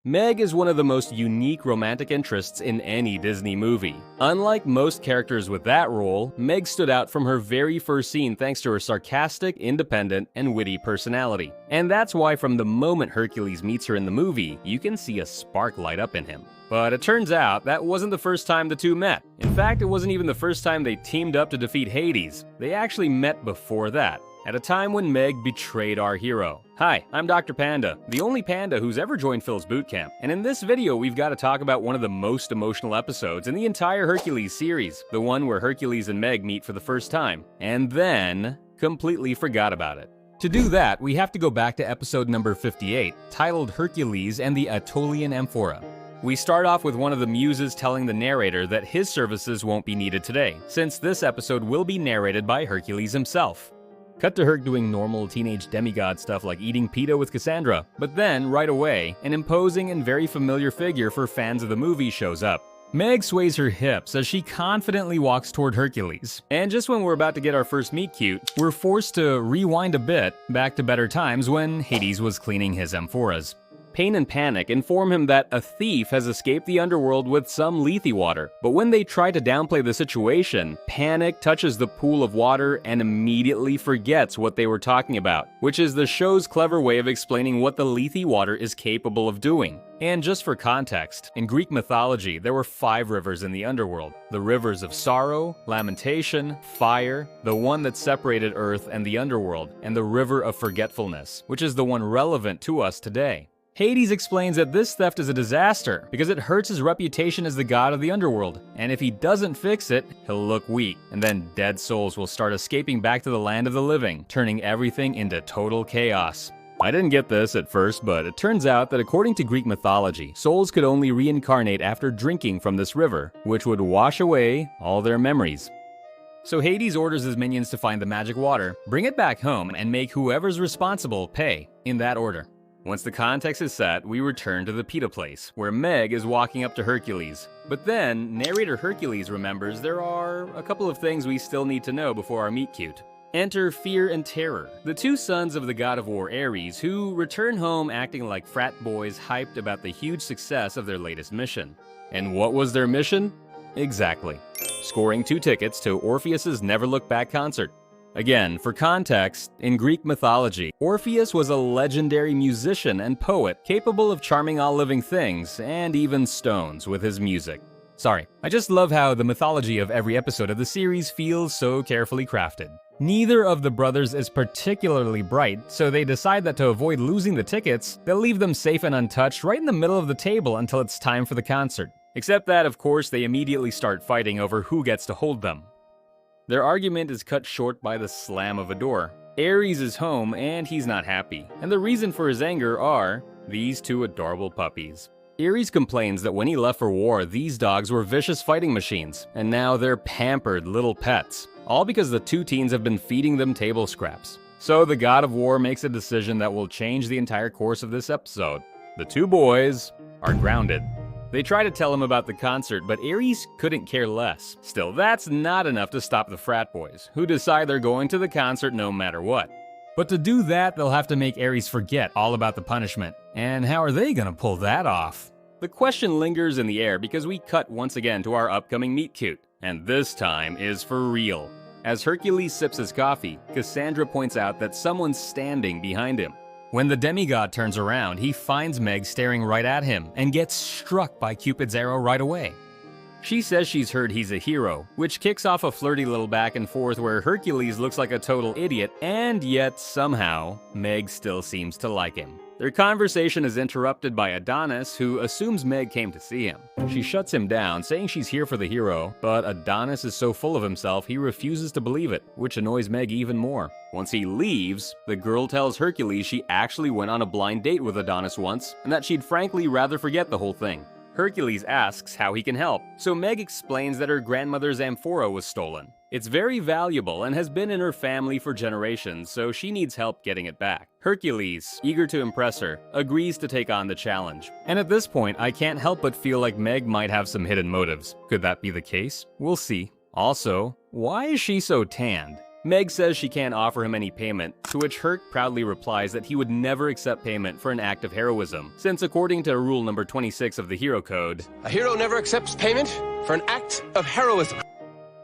Meg is one of the most unique romantic interests in any Disney movie. Unlike most characters with that role, Meg stood out from her very first scene thanks to her sarcastic, independent, and witty personality. And that's why from the moment Hercules meets her in the movie, you can see a spark light up in him. But it turns out that wasn't the first time the two met. In fact, it wasn't even the first time they teamed up to defeat Hades. They actually met before that, at a time when Meg betrayed our hero. Hi, I'm Dr. Panda, the only panda who's ever joined Phil's boot camp. And in this video, we've got to talk about one of the most emotional episodes in the entire Hercules series, the one where Hercules and Meg meet for the first time, and then completely forgot about it. To do that, we have to go back to episode number 58, titled Hercules and the Aetolian Amphora. We start off with one of the muses telling the narrator that his services won't be needed today, since this episode will be narrated by Hercules himself. Cut to Herc doing normal teenage demigod stuff like eating pita with Cassandra, but then, right away, an imposing and very familiar figure for fans of the movie shows up. Meg sways her hips as she confidently walks toward Hercules. And just when we're about to get our first meet cute, we're forced to rewind a bit back to better times when Hades was cleaning his amphoras. Pain and Panic inform him that a thief has escaped the underworld with some Lethe water. But when they try to downplay the situation, Panic touches the pool of water and immediately forgets what they were talking about, which is the show's clever way of explaining what the Lethe water is capable of doing. And just for context, in Greek mythology, there were 5 rivers in the underworld. The rivers of sorrow, lamentation, fire, the one that separated Earth and the underworld, and the river of forgetfulness, which is the one relevant to us today. Hades explains that this theft is a disaster because it hurts his reputation as the god of the underworld, and if he doesn't fix it, he'll look weak, and then dead souls will start escaping back to the land of the living, turning everything into total chaos. I didn't get this at first, but it turns out that according to Greek mythology, souls could only reincarnate after drinking from this river, which would wash away all their memories. So Hades orders his minions to find the magic water, bring it back home, and make whoever's responsible pay, in that order. Once the context is set, we return to the pita place, where Meg is walking up to Hercules. But then, narrator Hercules remembers there are a couple of things we still need to know before our meet cute. Enter Fear and Terror, the 2 sons of the god of war Ares, who return home acting like frat boys hyped about the huge success of their latest mission. And what was their mission? Exactly. Scoring 2 tickets to Orpheus's Never Look Back concert. Again, for context, in Greek mythology, Orpheus was a legendary musician and poet capable of charming all living things, and even stones, with his music. Sorry, I just love how the mythology of every episode of the series feels so carefully crafted. Neither of the brothers is particularly bright, so they decide that to avoid losing the tickets, they'll leave them safe and untouched right in the middle of the table until it's time for the concert. Except that, of course, they immediately start fighting over who gets to hold them. Their argument is cut short by the slam of a door. Ares is home and he's not happy, and the reason for his anger are these 2 adorable puppies. Ares complains that when he left for war, these dogs were vicious fighting machines, and now they're pampered little pets, all because the 2 teens have been feeding them table scraps. So the god of war makes a decision that will change the entire course of this episode. The 2 boys are grounded. They try to tell him about the concert, but Ares couldn't care less. Still, that's not enough to stop the frat boys, who decide they're going to the concert no matter what. But to do that, they'll have to make Ares forget all about the punishment. And how are they gonna pull that off? The question lingers in the air because we cut once again to our upcoming meet cute. And this time is for real. As Hercules sips his coffee, Cassandra points out that someone's standing behind him. When the demigod turns around, he finds Meg staring right at him and gets struck by Cupid's arrow right away. She says she's heard he's a hero, which kicks off a flirty little back and forth where Hercules looks like a total idiot, and yet somehow, Meg still seems to like him. Their conversation is interrupted by Adonis, who assumes Meg came to see him. She shuts him down, saying she's here for the hero, but Adonis is so full of himself he refuses to believe it, which annoys Meg even more. Once he leaves, the girl tells Hercules she actually went on a blind date with Adonis once, and that she'd frankly rather forget the whole thing. Hercules asks how he can help, so Meg explains that her grandmother's amphora was stolen. It's very valuable and has been in her family for generations, so she needs help getting it back. Hercules, eager to impress her, agrees to take on the challenge. And at this point, I can't help but feel like Meg might have some hidden motives. Could that be the case? We'll see. Also, why is she so tanned? Meg says she can't offer him any payment, to which Herc proudly replies that he would never accept payment for an act of heroism, since according to rule number 26 of the Hero Code, a hero never accepts payment for an act of heroism.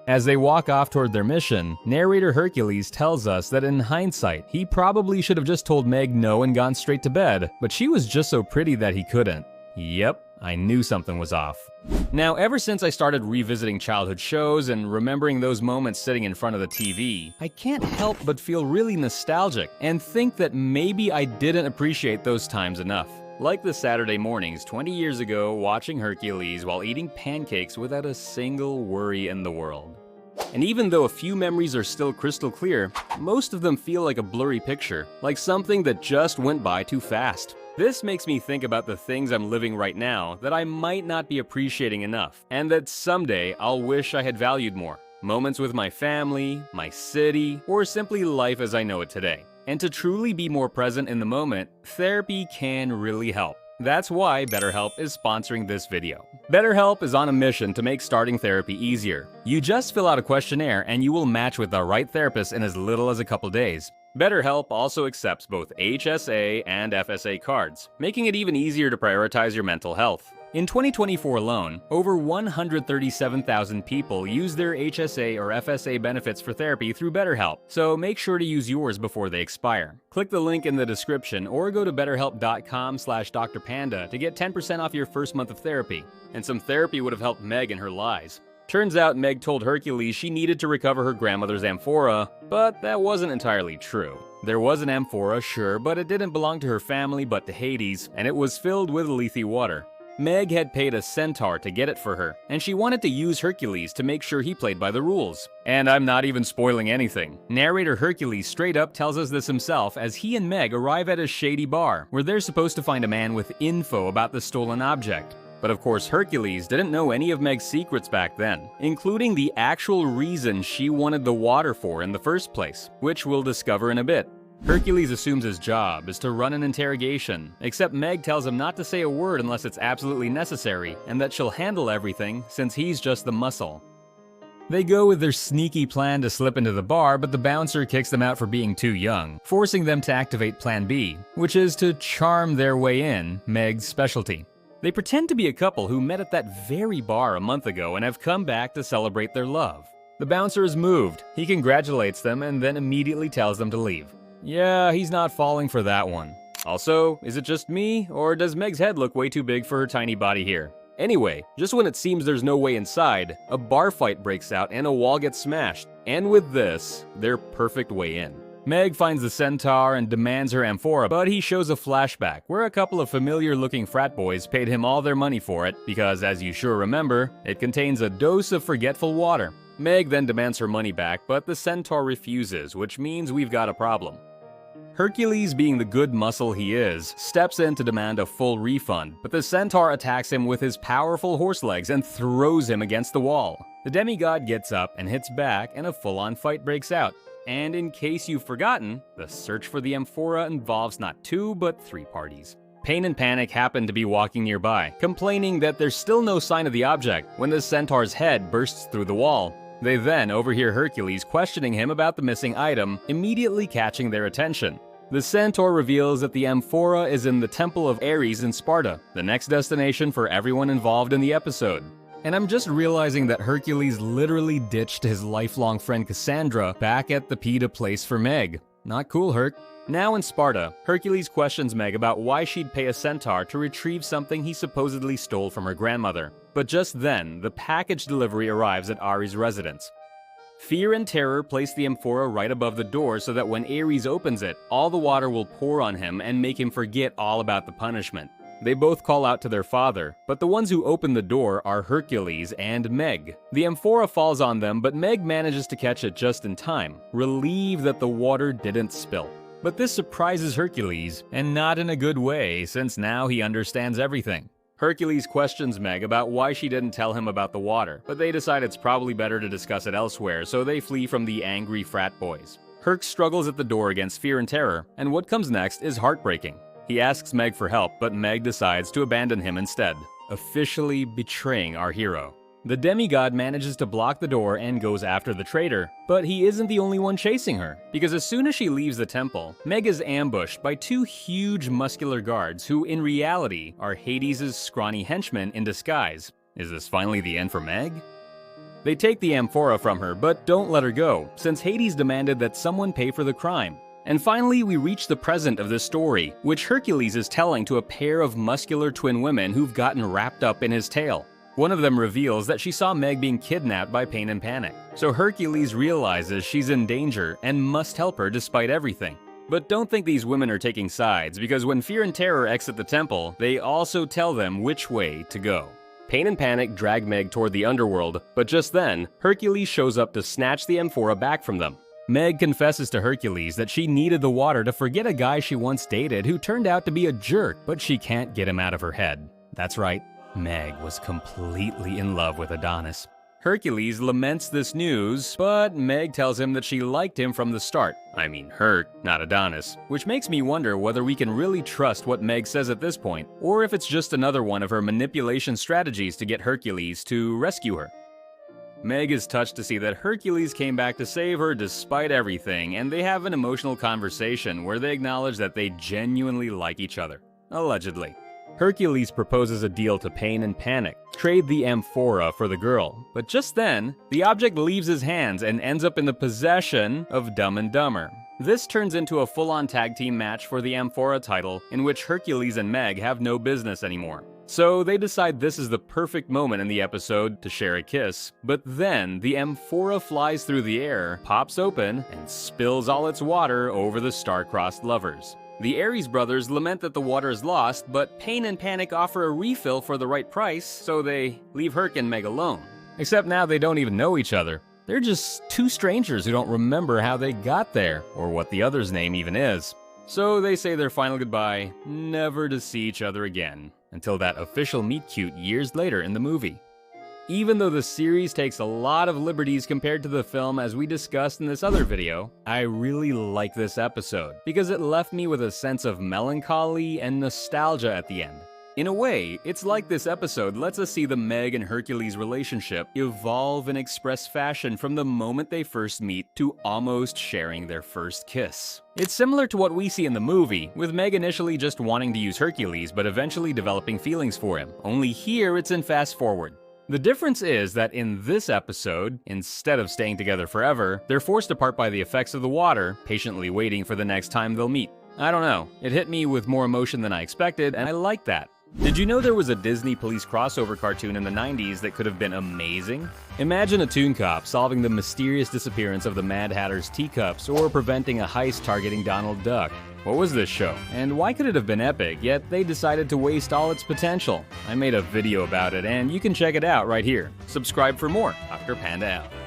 As they walk off toward their mission, narrator Hercules tells us that in hindsight, he probably should have just told Meg no and gone straight to bed, but she was just so pretty that he couldn't. Yep, I knew something was off. Now, ever since I started revisiting childhood shows and remembering those moments sitting in front of the TV, I can't help but feel really nostalgic and think that maybe I didn't appreciate those times enough. Like the Saturday mornings 20 years ago watching Hercules while eating pancakes without a single worry in the world. And even though a few memories are still crystal clear, most of them feel like a blurry picture, like something that just went by too fast. This makes me think about the things I'm living right now that I might not be appreciating enough, and that someday I'll wish I had valued more. Moments with my family, my city, or simply life as I know it today. And to truly be more present in the moment, therapy can really help. That's why BetterHelp is sponsoring this video. BetterHelp is on a mission to make starting therapy easier. You just fill out a questionnaire and you will match with the right therapist in as little as a couple days. BetterHelp also accepts both HSA and FSA cards, making it even easier to prioritize your mental health. In 2024 alone, over 137,000 people used their HSA or FSA benefits for therapy through BetterHelp, so make sure to use yours before they expire. Click the link in the description or go to betterhelp.com/drpanda to get 10% off your first month of therapy. And some therapy would have helped Meg in her lies. Turns out Meg told Hercules she needed to recover her grandmother's amphora, but that wasn't entirely true. There was an amphora, sure, but it didn't belong to her family but to Hades, and it was filled with Lethe water. Meg had paid a centaur to get it for her, and she wanted to use Hercules to make sure he played by the rules. And I'm not even spoiling anything. Narrator Hercules straight up tells us this himself as he and Meg arrive at a shady bar, where they're supposed to find a man with info about the stolen object. But of course Hercules didn't know any of Meg's secrets back then, including the actual reason she wanted the water for in the first place, which we'll discover in a bit. Hercules assumes his job is to run an interrogation, except Meg tells him not to say a word unless it's absolutely necessary, and that she'll handle everything since he's just the muscle. They go with their sneaky plan to slip into the bar, but the bouncer kicks them out for being too young, forcing them to activate Plan B, which is to charm their way in, Meg's specialty. They pretend to be a couple who met at that very bar a month ago and have come back to celebrate their love. The bouncer is moved, he congratulates them and then immediately tells them to leave. Yeah, he's not falling for that one. Also, is it just me, or does Meg's head look way too big for her tiny body here? Anyway, just when it seems there's no way inside, a bar fight breaks out and a wall gets smashed. And with this, their perfect way in. Meg finds the centaur and demands her amphora, but he shows a flashback where a couple of familiar-looking frat boys paid him all their money for it, because as you sure remember, it contains a dose of forgetful water. Meg then demands her money back, but the centaur refuses, which means we've got a problem. Hercules, being the good muscle he is, steps in to demand a full refund, but the centaur attacks him with his powerful horse legs and throws him against the wall. The demigod gets up and hits back, and a full-on fight breaks out. And in case you've forgotten, the search for the amphora involves not 2 but 3 parties. Pain and Panic happen to be walking nearby, complaining that there's still no sign of the object when the centaur's head bursts through the wall. They then overhear Hercules questioning him about the missing item, immediately catching their attention. The centaur reveals that the amphora is in the Temple of Ares in Sparta, the next destination for everyone involved in the episode. And I'm just realizing that Hercules literally ditched his lifelong friend Cassandra back at the PETA place for Meg. Not cool, Herc. Now in Sparta, Hercules questions Meg about why she'd pay a centaur to retrieve something he supposedly stole from her grandmother. But just then, the package delivery arrives at Ares' residence. Fear and Terror place the amphora right above the door so that when Ares opens it, all the water will pour on him and make him forget all about the punishment. They both call out to their father, but the ones who open the door are Hercules and Meg. The amphora falls on them, but Meg manages to catch it just in time, relieved that the water didn't spill. But this surprises Hercules, and not in a good way, since now he understands everything. Hercules questions Meg about why she didn't tell him about the water, but they decide it's probably better to discuss it elsewhere, so they flee from the angry frat boys. Herc struggles at the door against Fear and Terror, and what comes next is heartbreaking. He asks Meg for help, but Meg decides to abandon him instead, officially betraying our hero. The demigod manages to block the door and goes after the traitor, but he isn't the only one chasing her, because as soon as she leaves the temple, Meg is ambushed by two huge muscular guards who in reality are Hades' scrawny henchmen in disguise. Is this finally the end for Meg? They take the amphora from her, but don't let her go, since Hades demanded that someone pay for the crime. And finally, we reach the present of this story, which Hercules is telling to a pair of muscular twin women who've gotten wrapped up in his tale. One of them reveals that she saw Meg being kidnapped by Pain and Panic, so Hercules realizes she's in danger and must help her despite everything. But don't think these women are taking sides, because when Fear and Terror exit the temple, they also tell them which way to go. Pain and Panic drag Meg toward the underworld, but just then, Hercules shows up to snatch the amphora back from them. Meg confesses to Hercules that she needed the water to forget a guy she once dated who turned out to be a jerk, but she can't get him out of her head. That's right, Meg was completely in love with Adonis. Hercules laments this news, but Meg tells him that she liked him from the start. I mean Herc, not Adonis. Which makes me wonder whether we can really trust what Meg says at this point, or if it's just another one of her manipulation strategies to get Hercules to rescue her. Meg is touched to see that Hercules came back to save her despite everything, and they have an emotional conversation where they acknowledge that they genuinely like each other. Allegedly. Hercules proposes a deal to Pain and Panic, trade the amphora for the girl, but just then, the object leaves his hands and ends up in the possession of Dumb and Dumber. This turns into a full-on tag team match for the amphora title, in which Hercules and Meg have no business anymore. So they decide this is the perfect moment in the episode to share a kiss, but then the amphora flies through the air, pops open, and spills all its water over the star-crossed lovers. The Ares brothers lament that the water is lost, but Pain and Panic offer a refill for the right price, so they leave Herc and Meg alone. Except now they don't even know each other. They're just two strangers who don't remember how they got there, or what the other's name even is. So they say their final goodbye, never to see each other again, until that official meet-cute years later in the movie. Even though the series takes a lot of liberties compared to the film as we discussed in this other video, I really like this episode because it left me with a sense of melancholy and nostalgia at the end. In a way, it's like this episode lets us see the Meg and Hercules relationship evolve in express fashion from the moment they first meet to almost sharing their first kiss. It's similar to what we see in the movie, with Meg initially just wanting to use Hercules but eventually developing feelings for him, only here it's in fast forward. The difference is that in this episode, instead of staying together forever, they're forced apart by the effects of the water, patiently waiting for the next time they'll meet. I don't know, it hit me with more emotion than I expected, and I like that. Did you know there was a Disney Police crossover cartoon in the 90s that could have been amazing? Imagine a Toon Cop solving the mysterious disappearance of the Mad Hatter's teacups or preventing a heist targeting Donald Duck. What was this show? And why could it have been epic, yet they decided to waste all its potential? I made a video about it, and you can check it out right here. Subscribe for more. Dr. Panda out.